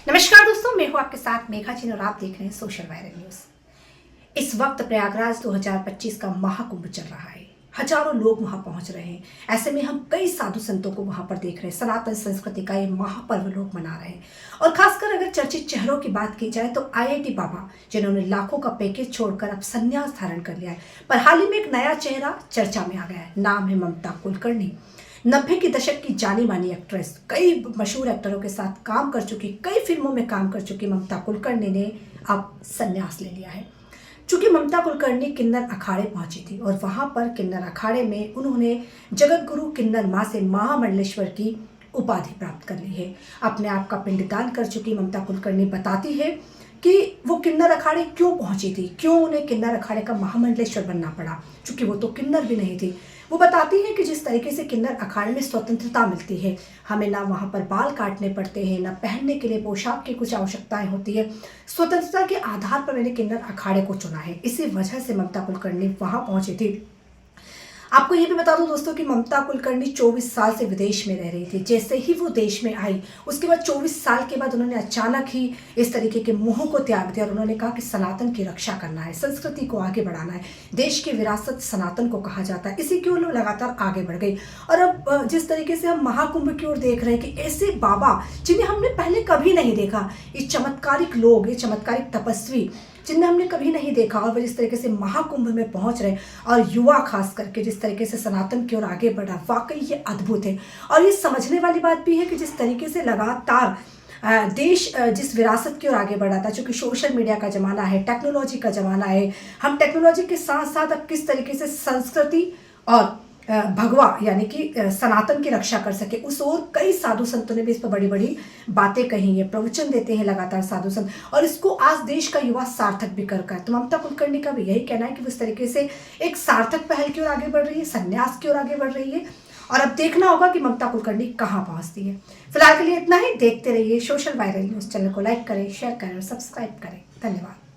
नमस्कार दोस्तों, मैं हूं आपके साथ मेघा जी और आप देख रहे हैं सोशल वायरल न्यूज। इस वक्त प्रयागराज 2025 का महाकुंभ चल रहा है। हजारों लोग वहां पहुंच रहे हैं। ऐसे में हम कई साधु संतों को वहां पर देख रहे हैं। सनातन संस्कृति का ये महापर्व लोग मना रहे हैं। और खासकर अगर चर्चित चेहरों की बात की जाए तो IIT बाबा, जिन्होंने लाखों का पैकेज छोड़कर अब संन्यास धारण कर लिया है। पर हाल ही में एक नया चेहरा चर्चा में आ गया है। नाम है ममता कुलकर्णी। 90 के दशक की जानी मानी एक्ट्रेस, कई मशहूर एक्टरों के साथ काम कर चुकी, कई फिल्मों में काम कर चुकी ममता कुलकर्णी ने अब संन्यास ले लिया है। चूंकि ममता कुलकर्णी किन्नर अखाड़े पहुंची थी और वहां पर किन्नर अखाड़े में उन्होंने जगत गुरु किन्नर मां से महामंडलेश्वर की उपाधि प्राप्त कर ली है। अपने आप का पिंडदान कर चुकी ममता कुलकर्णी बताती है कि वो किन्नर अखाड़े क्यों पहुंची थी, क्यों उन्हें किन्नर अखाड़े का महामंडलेश्वर बनना पड़ा, क्योंकि वो तो किन्नर भी नहीं थी। वो बताती है कि जिस तरीके से किन्नर अखाड़े में स्वतंत्रता मिलती है, हमें ना वहाँ पर बाल काटने पड़ते हैं, ना पहनने के लिए पोशाक की कुछ आवश्यकताएं होती है। स्वतंत्रता के आधार पर मैंने किन्नर अखाड़े को चुना है। इसी वजह से ममता कुलकर्णी वहाँ पहुंची थी। आपको ये भी बता दूं दोस्तों कि ममता कुलकर्णी 24 साल से विदेश में रह रही थी। जैसे ही वो देश में आई, उसके बाद 24 साल के बाद उन्होंने अचानक ही इस तरीके के मोह को त्याग दिया और उन्होंने कहा कि सनातन की रक्षा करना है, संस्कृति को आगे बढ़ाना है। देश की विरासत सनातन को कहा जाता है। इसी की ओर लगातार आगे बढ़ गई। और अब जिस तरीके से हम महाकुंभ की ओर देख रहे हैं कि ऐसे बाबा जिन्हें हमने पहले कभी नहीं देखा, ये चमत्कारिक लोग, ये चमत्कारिक तपस्वी जिन्हें हमने कभी नहीं देखा, और वो जिस तरीके से महाकुंभ में पहुंच रहे और युवा खास करके जिस तरीके से सनातन की ओर आगे बढ़ा, वाकई ये अद्भुत है। और ये समझने वाली बात भी है कि जिस तरीके से लगातार देश जिस विरासत की ओर आगे बढ़ा था, चूंकि सोशल मीडिया का ज़माना है, टेक्नोलॉजी का ज़माना है, हम टेक्नोलॉजी के साथ साथ अब किस तरीके से संस्कृति और भगवा यानी कि सनातन की रक्षा कर सके, उस ओर कई साधु संतों ने भी इस पर बड़ी बड़ी बातें कही है, प्रवचन देते हैं लगातार साधु संत, और इसको आज देश का युवा सार्थक भी कर रहा है। तो ममता कुलकर्णी का भी यही कहना है कि वो इस तरीके से एक सार्थक पहल की ओर आगे बढ़ रही है, संन्यास की ओर आगे बढ़ रही है। और अब देखना होगा कि ममता कुलकर्णी कहाँ पहुँचती है। फिलहाल के लिए इतना ही। देखते रहिए सोशल वायरल न्यूज़। चैनल को लाइक करें, शेयर करें और सब्सक्राइब करें। धन्यवाद।